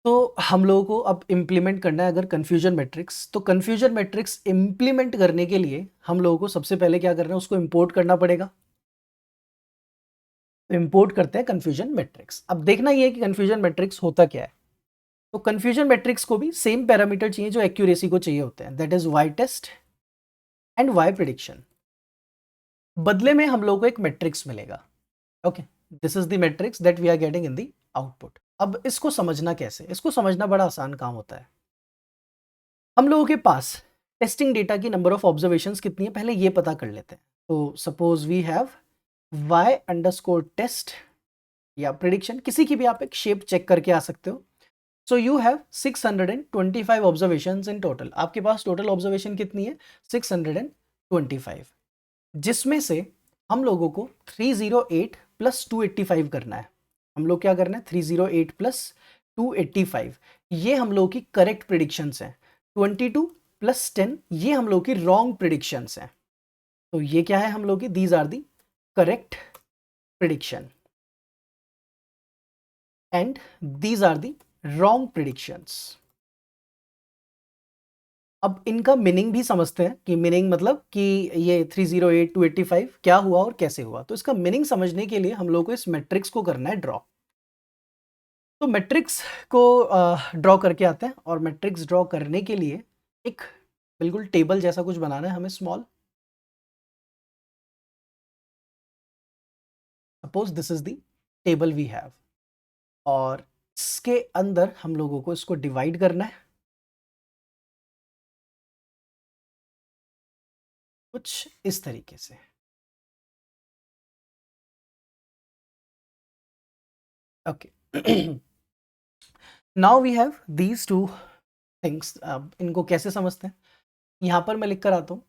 तो हम लोगों को अब इम्प्लीमेंट करना है अगर कन्फ्यूजन मैट्रिक्स, तो कन्फ्यूजन मैट्रिक्स इम्प्लीमेंट करने के लिए हम लोगों को सबसे पहले क्या करना है, उसको इंपोर्ट करना पड़ेगा। तो इंपोर्ट करते हैं कन्फ्यूजन मैट्रिक्स। अब देखना ये है कि कन्फ्यूजन मैट्रिक्स होता क्या है। तो कन्फ्यूजन मैट्रिक्स को भी सेम पैरामीटर चाहिए जो एक्यूरेसी को चाहिए होते हैं, that is y test and y prediction. बदले में हम लोगों को एक मैट्रिक्स मिलेगा। Okay, this is the matrix that we are getting in the output. अब इसको समझना कैसे, इसको समझना बड़ा आसान काम होता है। हम लोगों के पास टेस्टिंग डेटा की नंबर ऑफ ऑब्जर्वेशंस कितनी है, पहले ये पता कर लेते हैं। तो suppose we have y underscore test या प्रिडिक्शन, किसी की भी आप एक शेप चेक करके आ सकते हो। So you have 625 observations in total. आपके पास टोटल ऑब्जर्वेशन कितनी है, 625, जिसमें से हम लोगों को 308 प्लस 285 करना है। हम लोग क्या करना है, 308 प्लस 285, ये हम लोग की करेक्ट प्रिडिक्शंस हैं। 22 प्लस 10, ये हम लोग की रॉन्ग प्रिडिक्शंस हैं। तो ये क्या है हम लोग की, these are the correct prediction and these are the wrong predictions. अब इनका मीनिंग भी समझते हैं कि मीनिंग मतलब कि ये 308 285 क्या हुआ और कैसे हुआ। तो इसका मीनिंग समझने के लिए हम लोग को इस मैट्रिक्स को करना है ड्रॉ। तो मैट्रिक्स को ड्रॉ करके आते हैं, और मैट्रिक्स ड्रॉ करने के लिए एक बिल्कुल टेबल जैसा कुछ बनाना है हमें, small. Suppose this is the table we have, और इसके अंदर हम लोगों को इसको डिवाइड करना है कुछ इस तरीके से। Okay, now we have these two things. अब इनको कैसे समझते हैं, यहां पर मैं लिख कर आता हूं।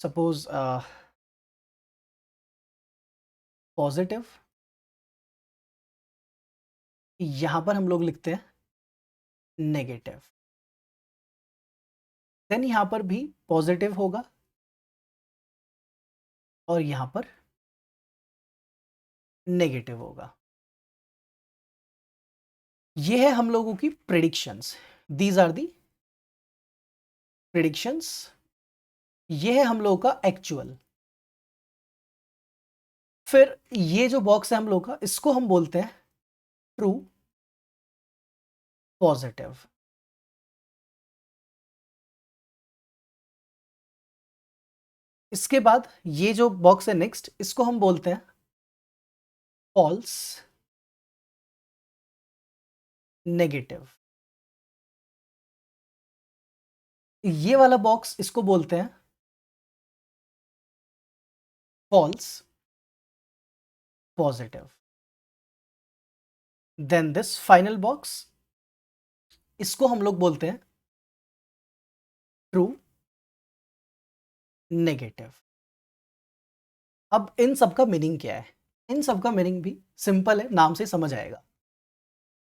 सपोज पॉजिटिव, यहां पर हम लोग लिखते हैं नेगेटिव। देन यहां पर भी पॉजिटिव होगा, और यहां पर नेगेटिव होगा। ये है हम लोगों की predictions, these are the predictions. ये है हम लोगों का एक्चुअल। फिर ये जो बॉक्स है हम लोग का, इसको हम बोलते हैं ट्रू पॉजिटिव। इसके बाद ये जो बॉक्स है नेक्स्ट, इसको हम बोलते हैं फॉल्स नेगेटिव। ये वाला बॉक्स, इसको बोलते हैं false positive. Then this final box, इसको हम लोग बोलते हैं ट्रू नेगेटिव। अब इन सब का मीनिंग क्या है, इन सब का मीनिंग भी सिंपल है, नाम से समझ आएगा।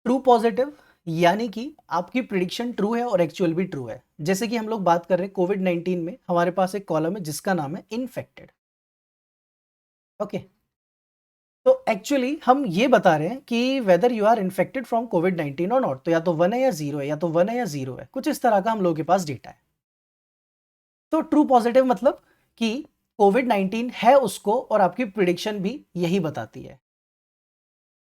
ट्रू पॉजिटिव यानी कि आपकी प्रिडिक्शन ट्रू है और एक्चुअल भी ट्रू है। जैसे कि हम लोग बात कर रहे हैं कोविड-19 में, हमारे पास एक कॉलम है जिसका नाम है इन्फेक्टेड। ओके, तो एक्चुअली हम ये बता रहे हैं कि whether you are infected from कोविड-19 और नॉट, तो या तो 1 है या 0 है, या तो 1 है या 0 है, कुछ इस तरह का हम लोगों के पास डेटा है। तो ट्रू पॉजिटिव मतलब कि कोविड-19 है उसको, और आपकी प्रिडिक्शन भी यही बताती है।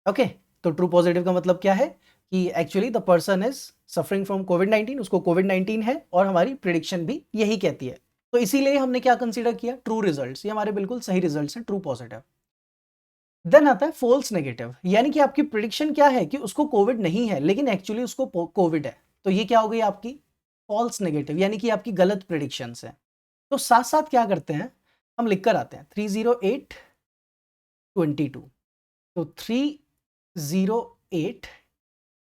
ओके, तो ट्रू पॉजिटिव का मतलब क्या है कि actually the person is suffering from कोविड-19, उसको कोविड-19 है, और हमारी प्रिडिक्शन भी यही कहती है। तो इसीलिए हमने क्या कंसीडर किया, ट्रू रिजल्ट्स, ये हमारे बिल्कुल सही रिजल्ट्स हैं, ट्रू पॉजिटिव। देन आता है फॉल्स नेगेटिव, यानी कि आपकी प्रिडिक्शन क्या है कि उसको कोविड नहीं है, लेकिन एक्चुअली उसको कोविड है। तो ये क्या हो गई आपकी फॉल्स नेगेटिव, यानी कि आपकी गलत प्रिडिक्शंस है। तो साथ साथ क्या करते हैं, हम लिख कर आते हैं 308 22। तो 308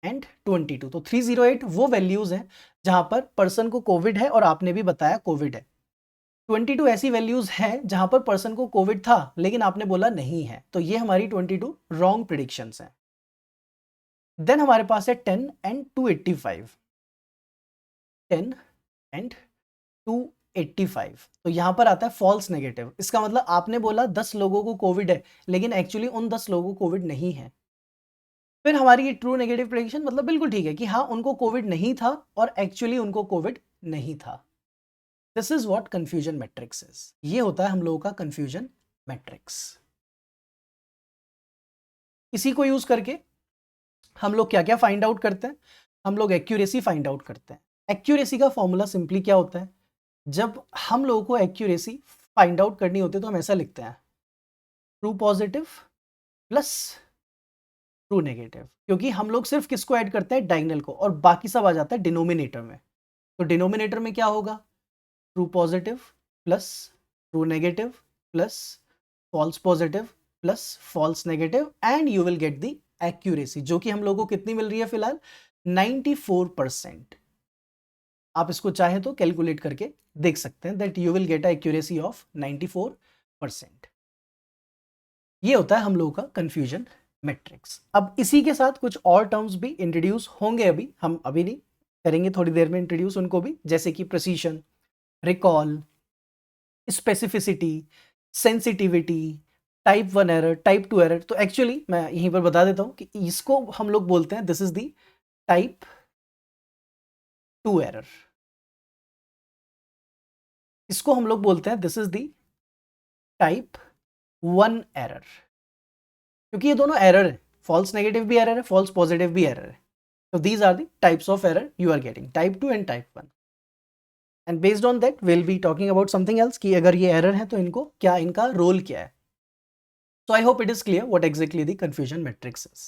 एंड 22, तो 308 वो वैल्यूज हैं जहां पर पर्सन को कोविड है और आपने भी बताया कोविड है। 22 ऐसी वैल्यूज हैं जहां पर पर्सन को कोविड था लेकिन आपने बोला नहीं है, तो ये हमारी 22 रॉन्ग प्रिडिक्शंस हैं। देन हमारे पास है 10 एंड 285, 10 एंड 285। तो यहां पर आता है फॉल्स नेगेटिव, इसका मतलब आपने बोला 10 लोगों को कोविड है, लेकिन एक्चुअली उन 10 लोगों को कोविड नहीं है। फिर हमारी ये ट्रू नेगेटिव प्रेडिक्शन मतलब बिल्कुल ठीक है कि हाँ उनको कोविड नहीं था और एक्चुअली उनको कोविड नहीं था। This is what confusion matrix is. ये होता है हम लोगों का कंफ्यूजन मैट्रिक्स। इसी को यूज करके हम लोग क्या क्या फाइंड आउट करते हैं, हम लोग एक्यूरेसी फाइंड आउट करते हैं। एक्यूरेसी का फॉर्मूला सिंपली क्या होता है, जब हम लोगों को एक्यूरेसी फाइंड आउट करनी होती है तो हम ऐसा लिखते हैं, true positive plus true negative, क्योंकि हम लोग सिर्फ किसको ऐड करते हैं, डायगोनल को, और बाकी सब आ जाता है डिनोमिनेटर में। तो डिनोमिनेटर में क्या होगा, true positive plus true negative plus false positive plus false negative, and you will get the accuracy, जो कि हम लोगों को कितनी मिल रही है फिलहाल, 94%। आप इसको चाहे तो कैलकुलेट करके देख सकते हैं that you will get a accuracy of 94%। ये होता है हम लोगों का कंफ्यूजन मैट्रिक्स। अब इसी के साथ कुछ और टर्म्स भी इंट्रोड्यूस होंगे, अभी हम अभी नहीं करेंगे, थोड़ी देर में इंट्रोड्यूस उनको भी, जैसे कि precision, recall, specificity, sensitivity, type 1 error, type 2 error. तो एक्चुअली मैं यहीं पर बता देता हूं कि इसको हम लोग बोलते हैं this is the type 2 error. इसको हम लोग बोलते हैं this is the type 1 error, क्योंकि ये दोनों एरर है, फॉल्स नेगेटिव भी एरर है, फॉल्स पॉजिटिव भी एरर है। So these are the types of error you are getting, type 2 and type 1. And based on that we'll be talking about something else कि अगर ये error है तो इनको क्या, इनका role क्या है. So I hope it is clear what exactly the confusion matrix is.